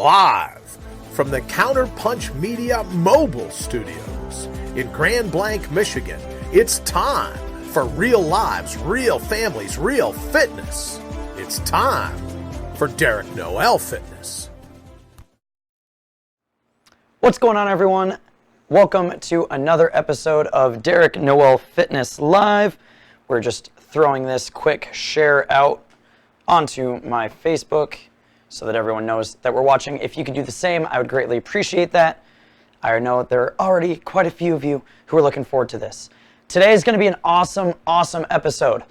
live from the Counterpunch Media mobile studios in Grand Blanc, Michigan. It's time for real lives, real families, real fitness. It's time for Derek Noel Fitness. What's going on, everyone? Welcome to another episode of Derek Noel Fitness Live. We're just throwing this quick share out onto my Facebook so that everyone knows that we're watching. If you could do the same, I would greatly appreciate that. I know there are already quite a few of you who are looking forward to this. Today is going to be an awesome episode.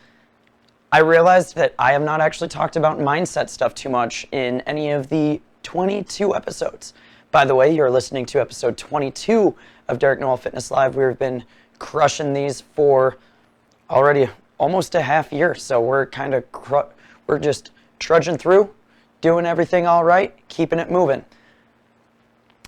I realized that I have not actually talked about mindset stuff too much in any of the 22 episodes. By the way, you're listening to episode 22 of Derek Noel Fitness Live. We've been crushing these for already almost a half year, so we're just trudging through, doing everything all right, keeping it moving.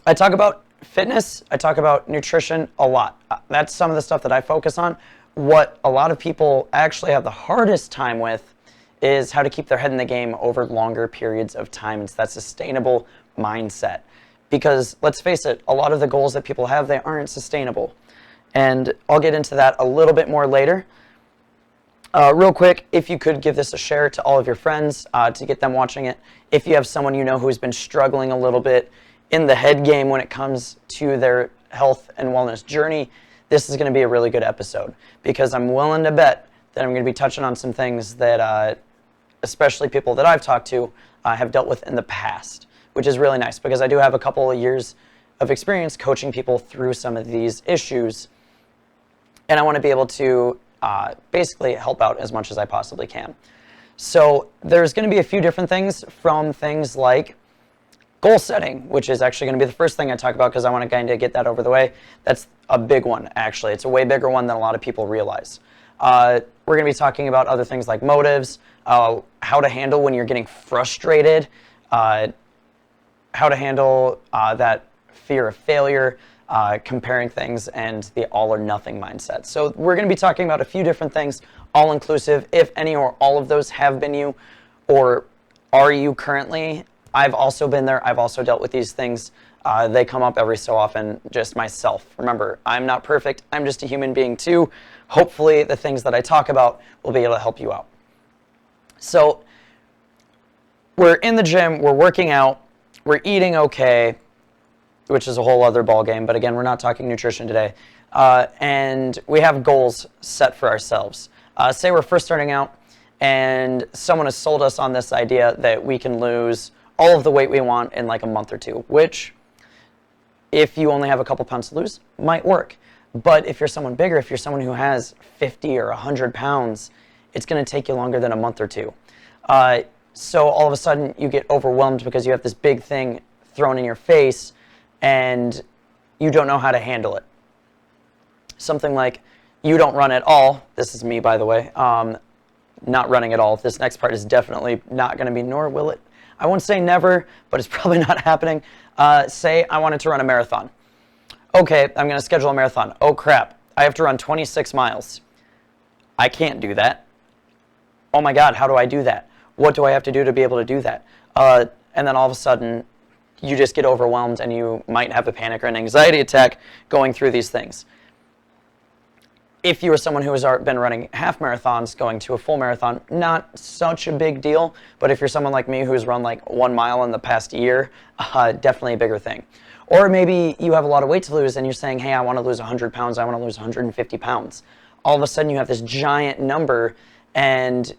I talk about fitness, I talk about nutrition a lot. That's some of the stuff that I focus on. What a lot of people actually have the hardest time with is how to keep their head in the game over longer periods of time. It's that sustainable mindset. Because let's face it, a lot of the goals that people have, they aren't sustainable. And I'll get into that a little bit more later. Real quick, if you could give this a share to all of your friends to get them watching it. If you have someone you know who's been struggling a little bit in the head game when it comes to their health and wellness journey, this is going to be a really good episode. Because I'm willing to bet that I'm going to be touching on some things that especially people that I've talked to have dealt with in the past, which is really nice because I do have a couple of years of experience coaching people through some of these issues. And I want to be able to basically help out as much as I possibly can. So there's going to be a few different things, from things like goal setting, which is actually going to be the first thing I talk about because I want to kind of get that over the way. That's a big one, actually. It's a way bigger one than a lot of people realize. We're going to be talking about other things like motives, how to handle when you're getting frustrated, how to handle that fear of failure, comparing things, and the all or nothing mindset. So we're going to be talking about a few different things, all inclusive. If any or all of those have been you or are you currently, I've also been there. I've also dealt with these things. They come up every so often, just myself. Remember, I'm not perfect. I'm just a human being too. Hopefully the things that I talk about will be able to help you out. So we're in the gym, we're working out, we're eating okay, which is a whole other ball game. But again, we're not talking nutrition today. And we have goals set for ourselves. Say we're first starting out and someone has sold us on this idea that we can lose all of the weight we want in like a month or two, which if you only have a couple pounds to lose, might work. But if you're someone bigger, if you're someone who has 50 or 100 pounds, it's going to take you longer than a month or two. So all of a sudden you get overwhelmed because you have this big thing thrown in your face and you don't know how to handle it. Something like you don't run at all. This is me, by the way. Not running at all. This next part is definitely not going to be, nor will it. I won't say never, but it's probably not happening. Say I wanted to run a marathon. Okay, I'm going to schedule a marathon. Oh crap, I have to run 26 miles. I can't do that. Oh my God, how do I do that? What do I have to do to be able to do that? And then all of a sudden, you just get overwhelmed and you might have a panic or an anxiety attack going through these things. If you are someone who has been running half marathons, going to a full marathon, not such a big deal. But if you're someone like me who's run like 1 mile in the past year, definitely a bigger thing. Or maybe you have a lot of weight to lose and you're saying, hey, I want to lose 100 pounds, I want to lose 150 pounds. All of a sudden you have this giant number and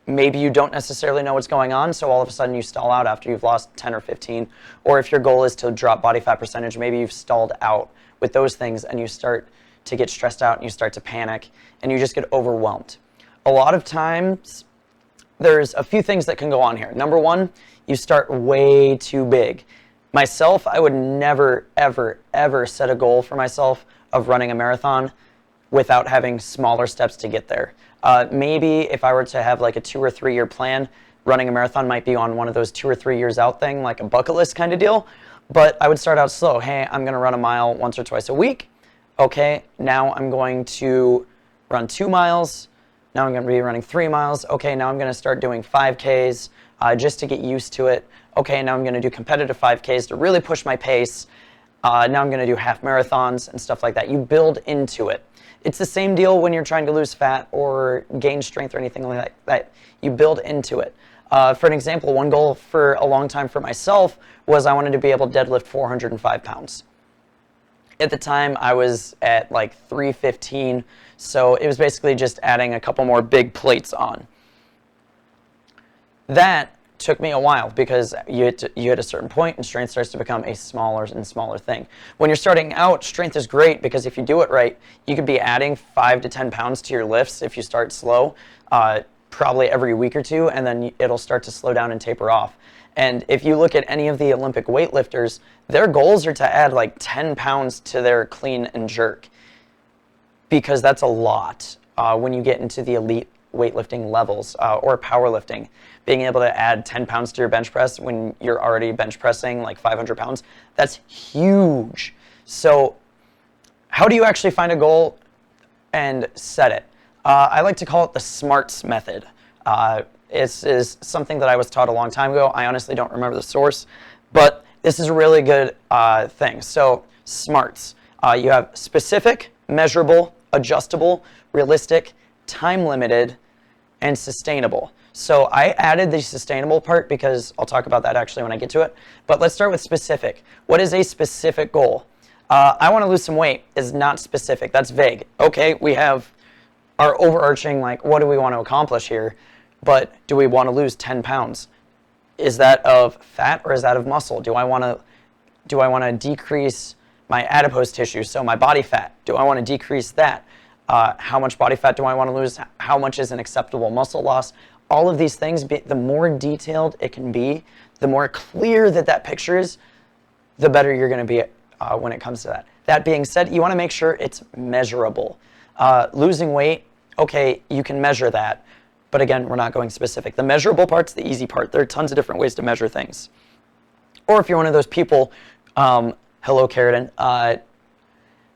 maybe you don't necessarily know what's going on, so all of a sudden you stall out after you've lost 10 or 15. Or if your goal is to drop body fat percentage, maybe you've stalled out with those things and you start to get stressed out and you start to panic and you just get overwhelmed. A lot of times there's a few things that can go on here. Number one, you start way too big. Myself, I would never, ever set a goal for myself of running a marathon without having smaller steps to get there. Maybe if I were to have like a 2 or 3 year plan, running a marathon might be on one of those 2 or 3 years out thing, like a bucket list kind of deal. But I would start out slow. Hey, I'm going to run a mile once or twice a week. Okay, now I'm going to run 2 miles. Now I'm going to be running 3 miles. Okay, now I'm going to start doing 5Ks. just to get used to it. Okay, now I'm going to do competitive 5Ks to really push my pace. Now I'm going to do half marathons and stuff like that. You build into it. It's the same deal when you're trying to lose fat or gain strength or anything like that. You build into it. For an example, one goal for a long time for myself was I wanted to be able to deadlift 405 pounds. At the time, I was at like 315, so it was basically just adding a couple more big plates on. That took me a while because you hit a certain point and strength starts to become a smaller and smaller thing. When you're starting out, strength is great because if you do it right, you could be adding 5 to 10 pounds to your lifts if you start slow, probably every week or two, and then it'll start to slow down and taper off. And if you look at any of the Olympic weightlifters, their goals are to add like 10 pounds to their clean and jerk because that's a lot when you get into the elite weightlifting levels or powerlifting. Being able to add 10 pounds to your bench press when you're already bench pressing like 500 pounds, that's huge. So how do you actually find a goal and set it? I like to call it the SMARTS method. This is something that I was taught a long time ago. I honestly don't remember the source, but this is a really good thing. So SMARTS, you have specific, measurable, adjustable, realistic, time limited, and sustainable. So I added the sustainable part because I'll talk about that actually when I get to it. But let's start with specific. What is a specific goal? I want to lose some weight is not specific. That's vague. Okay, we have our overarching, like, what do we want to accomplish here? But do we want to lose 10 pounds? Is that of fat or is that of muscle? Do I want to decrease my adipose tissue, so my body fat? Do I want to decrease that? How much body fat do I want to lose? How much is an acceptable muscle loss? All of these things, the more detailed it can be, the more clear that picture is, the better you're going to be when it comes to that. That being said, you want to make sure it's measurable. Losing weight, okay, you can measure that. But again, we're not going specific. The measurable part's the easy part. There are tons of different ways to measure things. Or if you're one of those people, hello Keratin,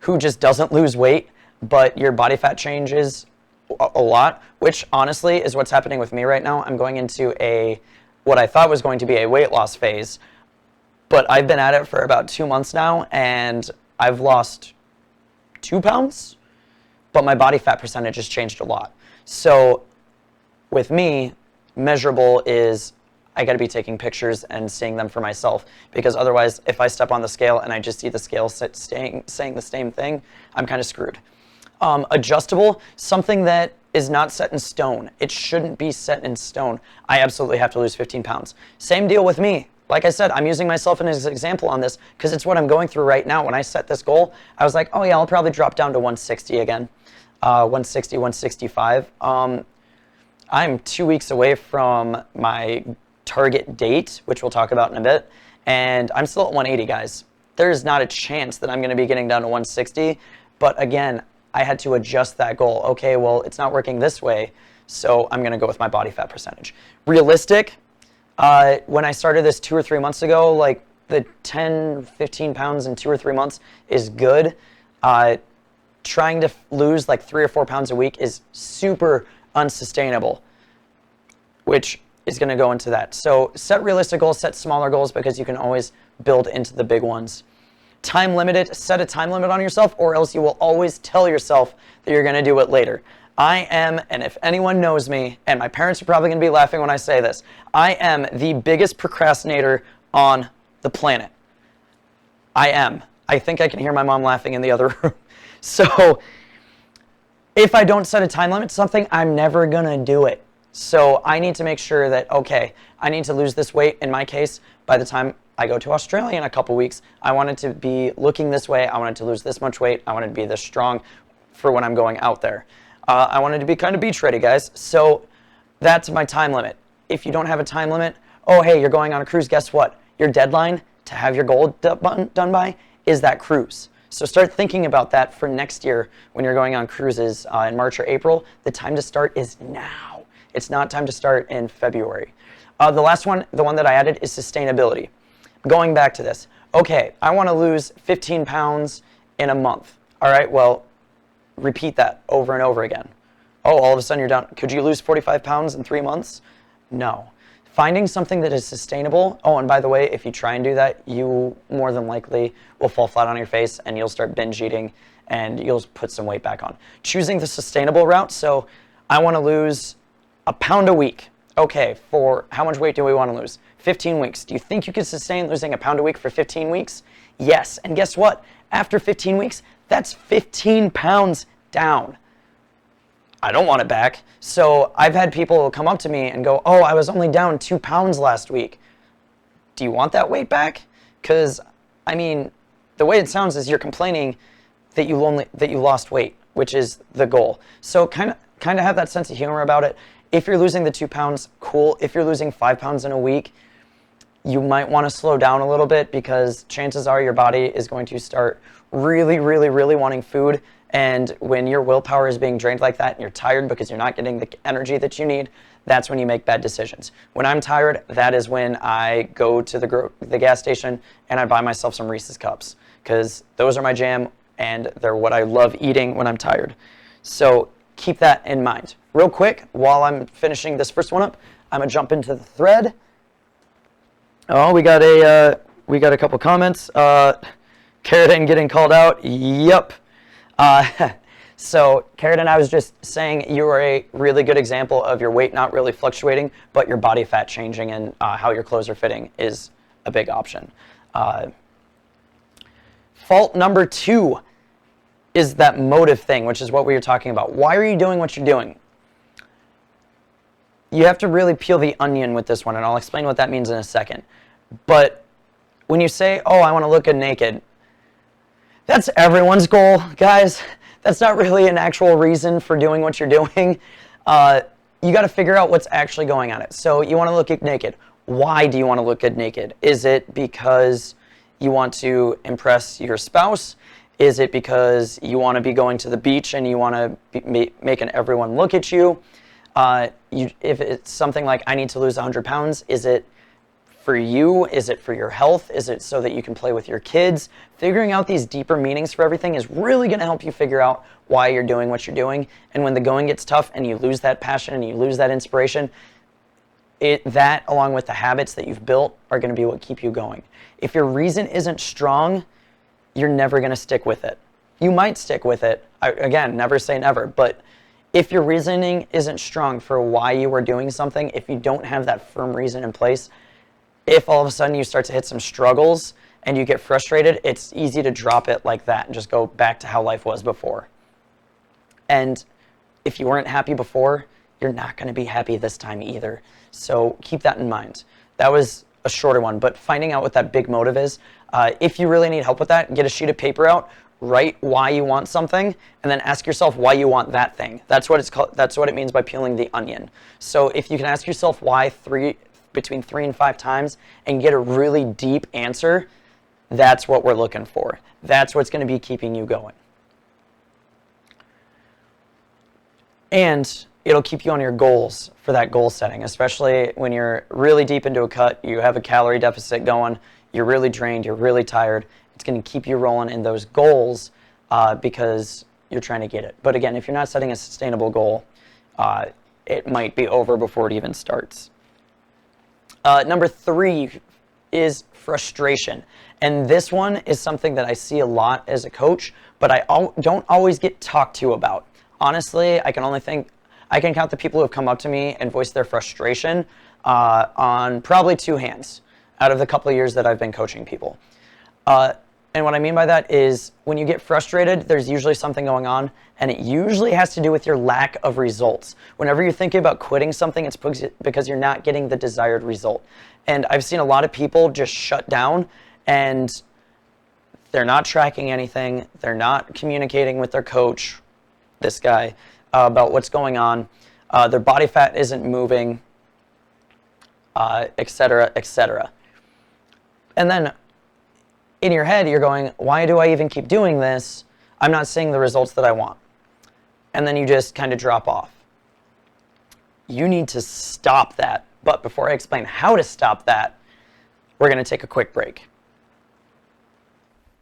who just doesn't lose weight, but your body fat changes a lot, which honestly is what's happening with me right now. I'm going into what I thought was going to be a weight loss phase, but I've been at it for about 2 months now, and I've lost 2 pounds, but my body fat percentage has changed a lot. So with me, measurable is I got to be taking pictures and seeing them for myself, because otherwise, if I step on the scale and I just see the scale saying the same thing, I'm kind of screwed. Adjustable, something that is not set in stone. It shouldn't be set in stone. I absolutely have to lose 15 pounds. Same deal with me. Like I said, I'm using myself as an example on this because it's what I'm going through right now. When I set this goal, I was like, oh yeah, I'll probably drop down to 160 again. 160, 165. I'm 2 weeks away from my target date, which we'll talk about in a bit, and I'm still at 180, guys. There's not a chance that I'm going to be getting down to 160, but again, I had to adjust that goal. Okay, well, it's not working this way, so I'm going to go with my body fat percentage. Realistic, when I started this 2 or 3 months ago, like the 10, 15 pounds in 2 or 3 months is good. Trying to lose like 3 or 4 pounds a week is super unsustainable, which is going to go into that. So set realistic goals, set smaller goals, because you can always build into the big ones. Time limited, set a time limit on yourself, or else you will always tell yourself that you're going to do it later. I am, and if anyone knows me, and my parents are probably going to be laughing when I say this, I am the biggest procrastinator on the planet. I am. I think I can hear my mom laughing in the other room. So if I don't set a time limit to something, I'm never going to do it. So I need to make sure that, okay, I need to lose this weight. In my case, by the time I go to Australia in a couple weeks, I wanted to be looking this way. I wanted to lose this much weight. I wanted to be this strong for when I'm going out there. I wanted to be kind of beach ready, guys. So that's my time limit. If you don't have a time limit, oh, hey, you're going on a cruise, guess what? Your deadline to have your goal done by is that cruise. So start thinking about that for next year when you're going on cruises in March or April. The time to start is now. It's not time to start in February. The last one, the one that I added, is sustainability. Going back to this. Okay, I want to lose 15 pounds in a month. All right, well, repeat that over and over again. Oh, all of a sudden you're down. Could you lose 45 pounds in 3 months? No. finding something that is sustainable. Oh, and by the way, if you try and do that, you more than likely will fall flat on your face and you'll start binge eating and you'll put some weight back on. Choosing the sustainable route. So I want to lose a pound a week. Okay, for how much weight do we want to lose? 15 weeks. Do you think you could sustain losing a pound a week for 15 weeks? Yes. And guess what? After 15 weeks, that's 15 pounds down. I don't want it back. So I've had people come up to me and go, oh, I was only down 2 pounds last week. Do you want that weight back? Because, I mean, the way it sounds is you're complaining that you lost weight, which is the goal. So kind of have that sense of humor about it. If you're losing the 2 pounds, cool. If you're losing 5 pounds in a week, you might want to slow down a little bit because chances are your body is going to start really, really, really wanting food. And when your willpower is being drained like that and you're tired because you're not getting the energy that you need, that's when you make bad decisions. When I'm tired, that is when I go to the gas station and I buy myself some Reese's Cups because those are my jam and they're what I love eating when I'm tired. So keep that in mind. Real quick, while I'm finishing this first one up, I'm going to jump into the thread. Oh, we got a couple comments. Carradine getting called out. Yep. So Carradine, I was just saying you are a really good example of your weight not really fluctuating, but your body fat changing and how your clothes are fitting is a big option. Fault number 2 is that motive thing, which is what we were talking about. Why are you doing what you're doing? You have to really peel the onion with this one, and I'll explain what that means in a second. But when you say, oh, I want to look good naked, that's everyone's goal, guys. That's not really an actual reason for doing what you're doing. You got to figure out what's actually going on it. So you want to look good naked. Why do you want to look good naked? Is it because you want to impress your spouse? Is it because you want to be going to the beach and you want to be making everyone look at you? If it's something like, I need to lose 100 pounds, is it for you? Is it for your health? Is it so that you can play with your kids? Figuring out these deeper meanings for everything is really going to help you figure out why you're doing what you're doing. And when the going gets tough and you lose that passion and you lose that inspiration, that along with the habits that you've built are going to be what keep you going. If your reason isn't strong, you're never going to stick with it. You might stick with it. Again, never say never, but if your reasoning isn't strong for why you are doing something, if you don't have that firm reason in place, if all of a sudden you start to hit some struggles and you get frustrated, it's easy to drop it like that and just go back to how life was before. And if you weren't happy before, you're not going to be happy this time either. So keep that in mind. That was a shorter one, but finding out what that big motive is, if you really need help with that, get a sheet of paper out, write why you want something, and then ask yourself why you want that thing. That's what it's called. That's what it means by peeling the onion. So if you can ask yourself why between 3 and 5 times and get a really deep answer, that's what we're looking for. That's what's going to be keeping you going. And it'll keep you on your goals for that goal setting, especially when you're really deep into a cut, you have a calorie deficit going, you're really drained, you're really tired. It's going to keep you rolling in those goals because you're trying to get it. But again, if you're not setting a sustainable goal, it might be over before it even starts. Number 3 is frustration. And this one is something that I see a lot as a coach, but I don't always get talked to about. Honestly, I can count the people who have come up to me and voiced their frustration on probably 2 hands out of the couple of years that I've been coaching people. And what I mean by that is when you get frustrated, there's usually something going on, and it usually has to do with your lack of results. Whenever you're thinking about quitting something, it's because you're not getting the desired result. And I've seen a lot of people just shut down, and they're not tracking anything. They're not communicating with their coach, this guy, about what's going on. Their body fat isn't moving, et cetera, et cetera. And then in your head, you're going, why do I even keep doing this? I'm not seeing the results that I want. And then you just kind of drop off. You need to stop that. But before I explain how to stop that, we're going to take a quick break.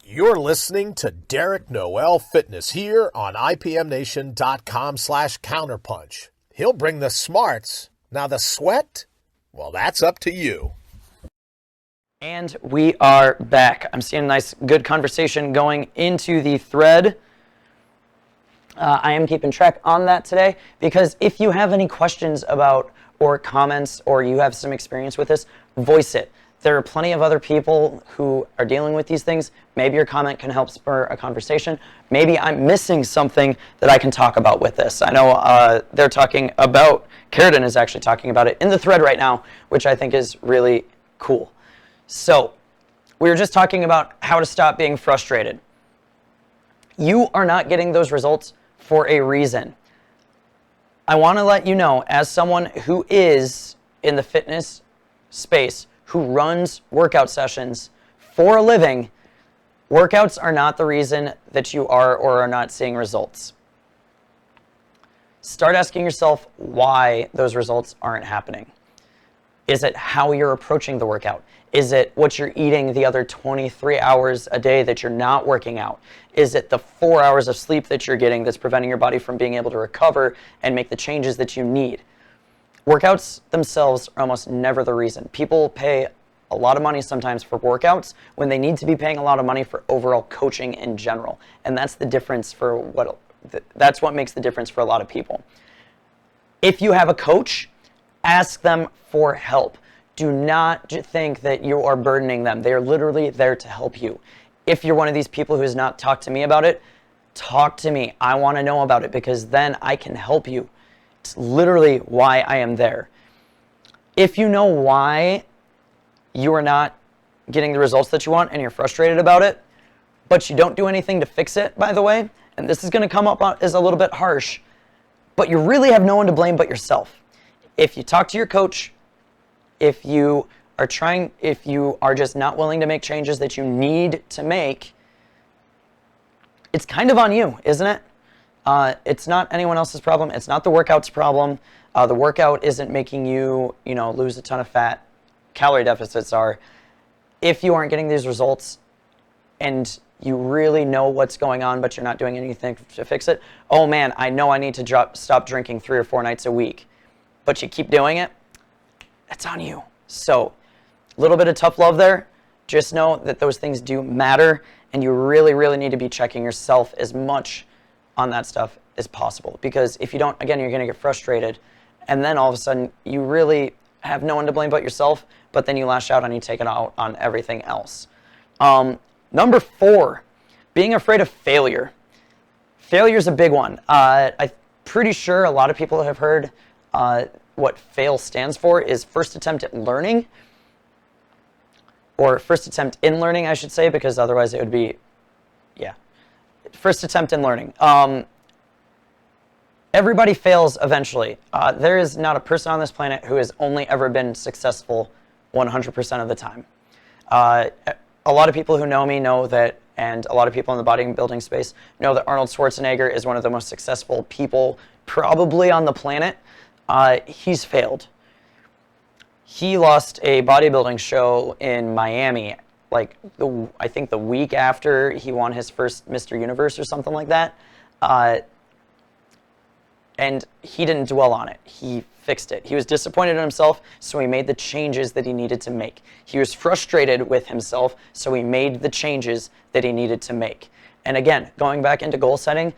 You're listening to Derek Noel Fitness here on IPMNation.com/counterpunch. He'll bring the smarts. Now the sweat, Well, that's up to you. And we are back. I'm seeing a nice, good conversation going into the thread. I am keeping track on that today because if you have any questions about or comments or you have some experience with this, voice it. There are plenty of other people who are dealing with these things. Maybe your comment can help spur a conversation. Maybe I'm missing something that I can talk about with this. I know they're talking about, Carradine is actually talking about it in the thread right now, which I think is really cool. So, we were just talking about how to stop being frustrated. You are not getting those results for a reason. I want to let you know, as someone who is in the fitness space, who runs workout sessions for a living, workouts are not the reason that you are or are not seeing results. Start asking yourself why those results aren't happening. Is it how you're approaching the workout? Is it what you're eating the other 23 hours a day that you're not working out? Is it the 4 hours of sleep that you're getting that's preventing your body from being able to recover and make the changes that you need? Workouts themselves are almost never the reason. People pay a lot of money sometimes for workouts when they need to be paying a lot of money for overall coaching in general. And that's the difference that's what makes the difference for a lot of people. If you have a coach, ask them for help. Do not think that you are burdening them. They are literally there to help you. If you're one of these people who has not talked to me about it, talk to me. I want to know about it because then I can help you. It's literally why I am there. If you know why you are not getting the results that you want and you're frustrated about it, but you don't do anything to fix it, by the way, and this is going to come up as a little bit harsh, but you really have no one to blame but yourself. If you talk to your coach, if you are just not willing to make changes that you need to make, it's kind of on you, isn't it? It's not anyone else's problem. It's not the workout's problem. The workout isn't making you, lose a ton of fat. Calorie deficits are. If you aren't getting these results and you really know what's going on, but you're not doing anything to fix it, oh man, I know I need to stop drinking 3 or 4 nights a week, but you keep doing it, it's on you. So, a little bit of tough love there. Just know that those things do matter, and you really, really need to be checking yourself as much on that stuff as possible. Because if you don't, again, you're going to get frustrated, and then all of a sudden, you really have no one to blame but yourself, but then you lash out and you take it out on everything else. Number 4, being afraid of failure. Failure is a big one. I'm pretty sure a lot of people have heard what FAIL stands for is first attempt at learning, or first attempt in learning, I should say, because otherwise it would be, first attempt in learning. Everybody fails eventually. There is not a person on this planet who has only ever been successful 100% of the time. A lot of people who know me know that, and a lot of people in the bodybuilding space know that Arnold Schwarzenegger is one of the most successful people probably on the planet. He's failed. He lost a bodybuilding show in Miami, I think the week after he won his first Mr. Universe or something like that. And he didn't dwell on it. He fixed it. He was disappointed in himself, so he made the changes that he needed to make. He was frustrated with himself, so he made the changes that he needed to make. And again, going back into goal setting,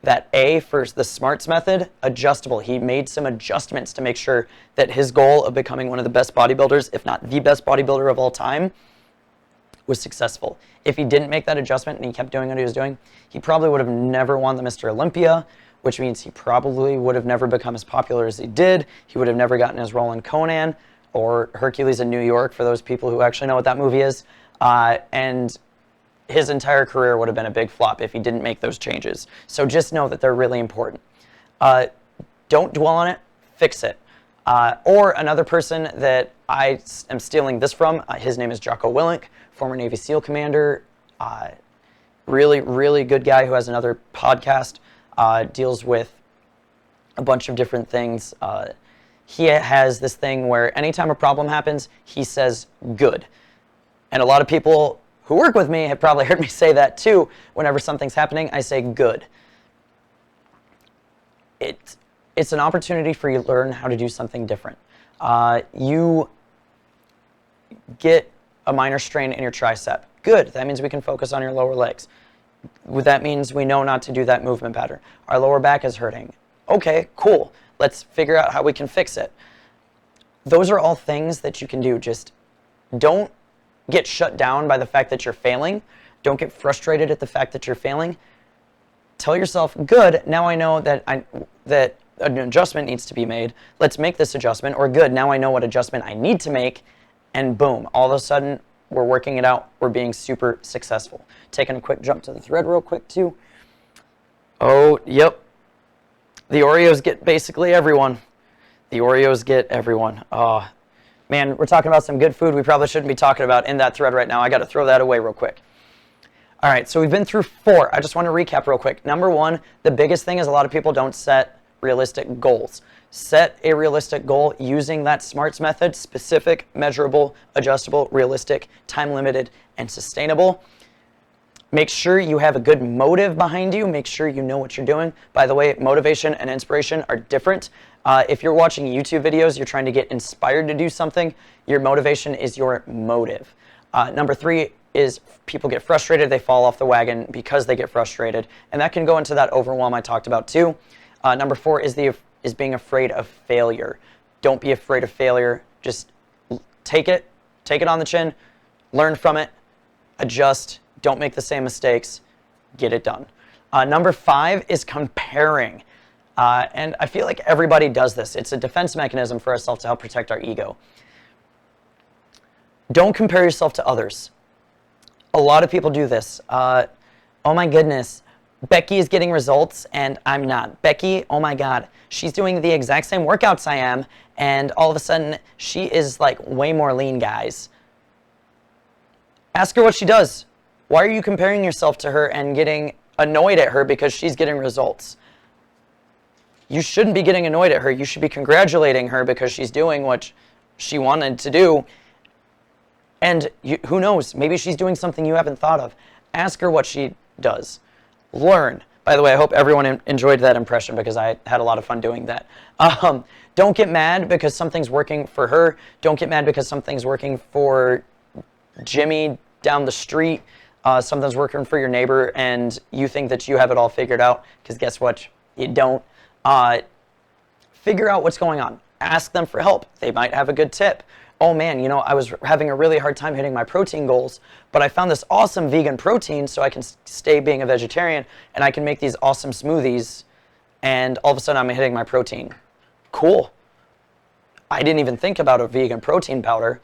that A for the SMARTS method, adjustable. He made some adjustments to make sure that his goal of becoming one of the best bodybuilders, if not the best bodybuilder of all time, was successful. If he didn't make that adjustment and he kept doing what he was doing, he probably would have never won the Mr. Olympia, which means he probably would have never become as popular as he did. He would have never gotten his role in Conan or Hercules in New York, for those people who actually know what that movie is. And his entire career would have been a big flop if he didn't make those changes. So just know that they're really important. Don't dwell on it, fix it. Or another person that I am stealing this from, his name is Jocko Willink, former Navy SEAL commander. Really, really good guy who has another podcast, deals with a bunch of different things. He has this thing where anytime a problem happens, he says good. And a lot of people who work with me have probably heard me say that too. Whenever something's happening, I say good. It's an opportunity for you to learn how to do something different. You get a minor strain in your tricep. Good. That means we can focus on your lower legs. That means we know not to do that movement pattern. Our lower back is hurting. Okay, cool. Let's figure out how we can fix it. Those are all things that you can do. Just don't get shut down by the fact that you're failing. Don't get frustrated at the fact that you're failing. Tell yourself, good, now I know that an adjustment needs to be made. Let's make this adjustment. Or good, now I know what adjustment I need to make. And boom, all of a sudden, we're working it out. We're being super successful. Taking a quick jump to the thread real quick, too. Oh, yep. The Oreos get basically everyone. The Oreos get everyone. Oh, man, we're talking about some good food we probably shouldn't be talking about in that thread right now. I got to throw that away real quick. All right, so we've been through 4. I just want to recap real quick. Number 1, the biggest thing is a lot of people don't set realistic goals. Set a realistic goal using that SMARTS method: specific, measurable, adjustable, realistic, time-limited, and sustainable. Make sure you have a good motive behind you. Make sure you know what you're doing. By the way, motivation and inspiration are different. If you're watching YouTube videos, you're trying to get inspired to do something, your motivation is your motive. Number 3 is people get frustrated. They fall off the wagon because they get frustrated. And that can go into that overwhelm I talked about too. Number 4 is being afraid of failure. Don't be afraid of failure. Just take it on the chin, learn from it, adjust. Don't make the same mistakes. Get it done. Number 5 is comparing. And I feel like everybody does this. It's a defense mechanism for ourselves to help protect our ego. Don't compare yourself to others. A lot of people do this. Oh my goodness, Becky is getting results and I'm not. Becky, oh my God, she's doing the exact same workouts I am, and all of a sudden she is like way more lean, guys. Ask her what she does. Why are you comparing yourself to her and getting annoyed at her because she's getting results? You shouldn't be getting annoyed at her. You should be congratulating her because she's doing what she wanted to do. And who knows, maybe she's doing something you haven't thought of. Ask her what she does. Learn. By the way, I hope everyone enjoyed that impression because I had a lot of fun doing that. Don't get mad because something's working for her. Don't get mad because something's working for Jimmy down the street. Something's working for your neighbor and you think that you have it all figured out, because guess what? You don't. Figure out what's going on. Ask them for help. They might have a good tip. Oh man, you know, I was having a really hard time hitting my protein goals, but I found this awesome vegan protein so I can stay being a vegetarian and I can make these awesome smoothies, and all of a sudden I'm hitting my protein. Cool. I didn't even think about a vegan protein powder.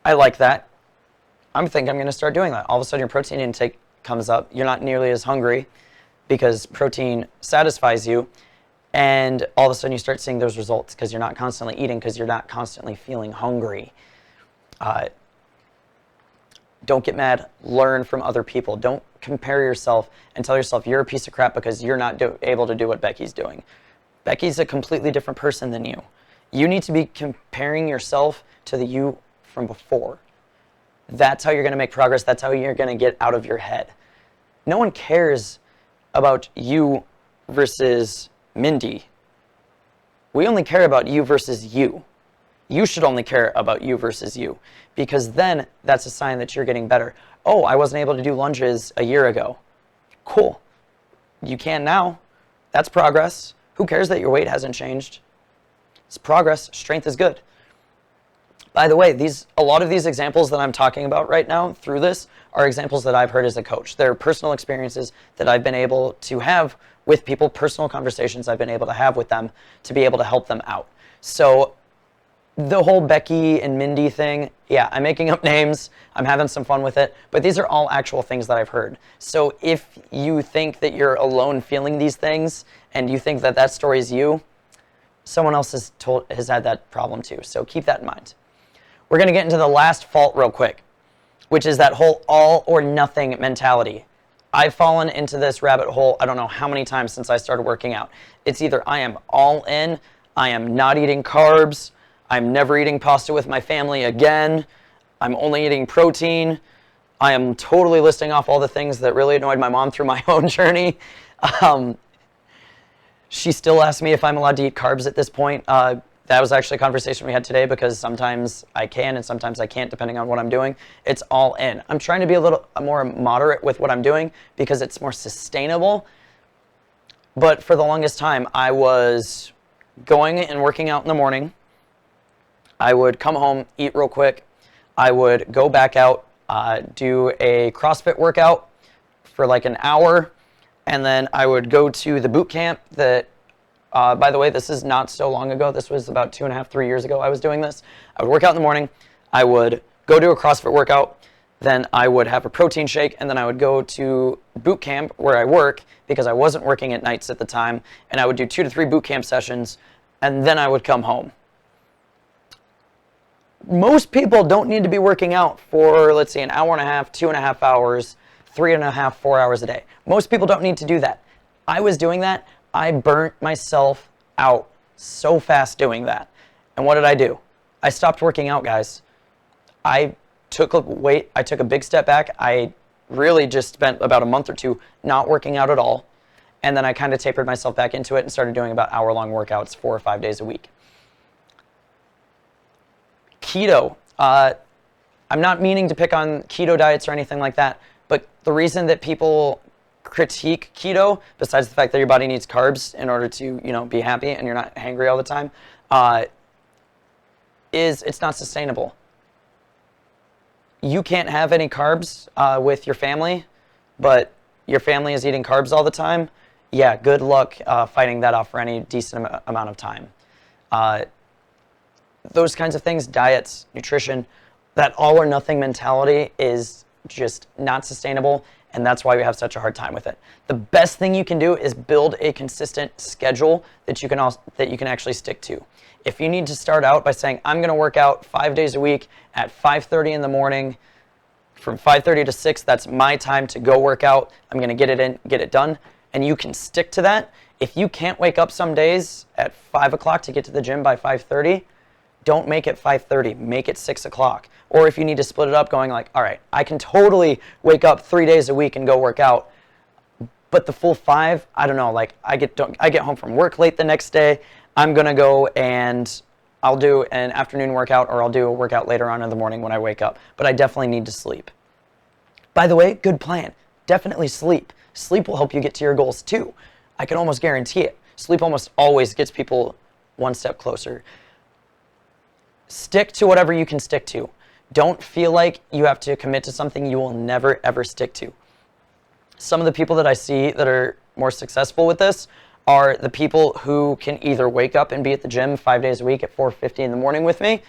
I like that. I think I'm going to start doing that. All of a sudden your protein intake comes up. You're not nearly as hungry because protein satisfies you. And all of a sudden you start seeing those results because you're not constantly eating, because you're not constantly feeling hungry. Don't get mad. Learn from other people. Don't compare yourself and tell yourself you're a piece of crap because you're not able to do what Becky's doing. Becky's a completely different person than you. You need to be comparing yourself to the you from before. That's how you're going to make progress. That's how you're going to get out of your head. No one cares about you versus Mindy. We only care about you versus you. You should only care about you versus you, because then that's a sign that you're getting better. Oh, I wasn't able to do lunges a year ago. Cool. You can now. That's progress. Who cares that your weight hasn't changed? It's progress. Strength is good. By the way, a lot of these examples that I'm talking about right now through this are examples that I've heard as a coach. They're personal experiences that I've been able to have with people, personal conversations I've been able to have with them to be able to help them out. So the whole Becky and Mindy thing, yeah, I'm making up names. I'm having some fun with it. But these are all actual things that I've heard. So if you think that you're alone feeling these things and you think that that story is you, someone else has had that problem too. So keep that in mind. We're going to get into the last fault real quick, which is that whole all or nothing mentality. I've fallen into this rabbit hole I don't know how many times since I started working out. It's either I am all in, I am not eating carbs, I'm never eating pasta with my family again, I'm only eating protein, I am totally listing off all the things that really annoyed my mom through my own journey. She still asks me if I'm allowed to eat carbs at this point. That was actually a conversation we had today because sometimes I can and sometimes I can't depending on what I'm doing. It's all in. I'm trying to be a little more moderate with what I'm doing because it's more sustainable. But for the longest time, I was going and working out in the morning. I would come home, eat real quick. I would go back out, do a CrossFit workout for like an hour, and then I would go to the boot camp that, by the way, this is not so long ago. This was about 2.5, 3 years ago I was doing this. I would work out in the morning. I would go do a CrossFit workout. Then I would have a protein shake, and then I would go to boot camp where I work because I wasn't working at nights at the time, and I would do 2 to 3 boot camp sessions, and then I would come home. Most people don't need to be working out for, let's say, an hour and a half, 2.5 hours, 3.5, 4 hours a day. Most people don't need to do that. I was doing that. I burnt myself out so fast doing that. And what did I do? I stopped working out, guys. I took a big step back. I really just spent about a month or two not working out at all. And then I kind of tapered myself back into it and started doing about hour-long workouts 4 or 5 days a week. Keto. I'm not meaning to pick on keto diets or anything like that, but the reason that people critique keto, besides the fact that your body needs carbs in order to, be happy and you're not hangry all the time, is it's not sustainable. You can't have any carbs with your family, but your family is eating carbs all the time. Yeah, good luck fighting that off for any decent amount of time. Those kinds of things, diets, nutrition, that all or nothing mentality is just not sustainable, and that's why we have such a hard time with it. The best thing you can do is build a consistent schedule that you can actually stick to. If you need to start out by saying, I'm going to work out 5 days a week at 5:30 in the morning, from 5:30 to 6, that's my time to go work out. I'm going to get it in, get it done, and you can stick to that. If you can't wake up some days at 5 o'clock to get to the gym by 5:30, don't make it 5:30, make it 6 o'clock. Or if you need to split it up, going like, all right, I can totally wake up 3 days a week and go work out, but the full 5, I don't know, like I get home from work late the next day, I'm gonna go and I'll do an afternoon workout or I'll do a workout later on in the morning when I wake up, but I definitely need to sleep. By the way, good plan, definitely sleep. Sleep will help you get to your goals too. I can almost guarantee it. Sleep almost always gets people one step closer. Stick to whatever you can stick to. Don't feel like you have to commit to something you will never, ever stick to. Some of the people that I see that are more successful with this are the people who can either wake up and be at the gym 5 days a week at 4:50 in the morning with me,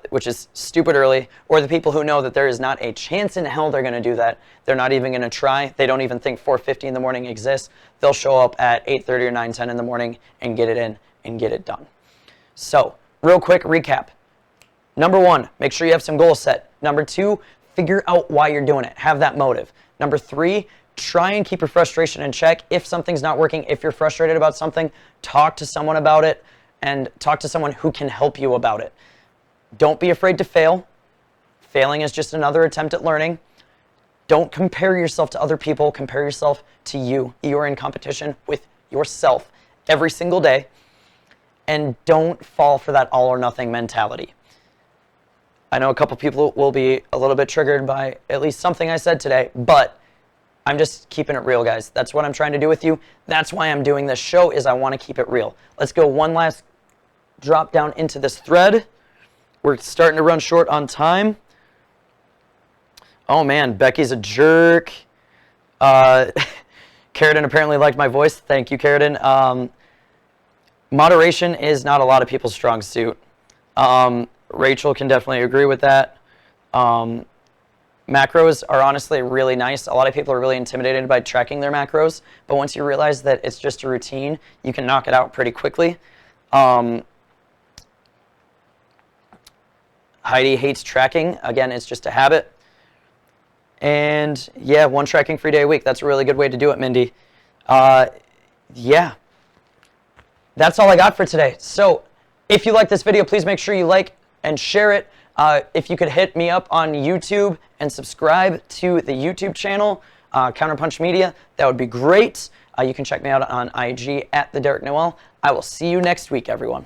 which is stupid early, or the people who know that there is not a chance in hell they're going to do that. They're not even going to try. They don't even think 4:50 in the morning exists. They'll show up at 8:30 or 9:10 in the morning and get it in and get it done. So, real quick recap. Number 1, make sure you have some goals set. Number 2, figure out why you're doing it. Have that motive. Number 3, try and keep your frustration in check. If something's not working, if you're frustrated about something, talk to someone about it and talk to someone who can help you about it. Don't be afraid to fail. Failing is just another attempt at learning. Don't compare yourself to other people. Compare yourself to you. You are in competition with yourself every single day. And don't fall for that all or nothing mentality. I know a couple people will be a little bit triggered by at least something I said today, but I'm just keeping it real, guys. That's what I'm trying to do with you. That's why I'm doing this show, is I want to keep it real. Let's go one last drop down into this thread. We're starting to run short on time. Oh man, Becky's a jerk. Carradine apparently liked my voice. Thank you, Carradine. Moderation is not a lot of people's strong suit. Rachel can definitely agree with that. Macros are honestly really nice. A lot of people are really intimidated by tracking their macros, but once you realize that it's just a routine, you can knock it out pretty quickly. Heidi hates tracking. Again, it's just a habit. And yeah, 1 tracking-free day a week. That's a really good way to do it, Mindy. Yeah. That's all I got for today. So if you like this video, please make sure you like and share it. If you could hit me up on YouTube and subscribe to the YouTube channel, Counterpunch Media, that would be great. You can check me out on IG at the Derek Noel. I will see you next week, everyone.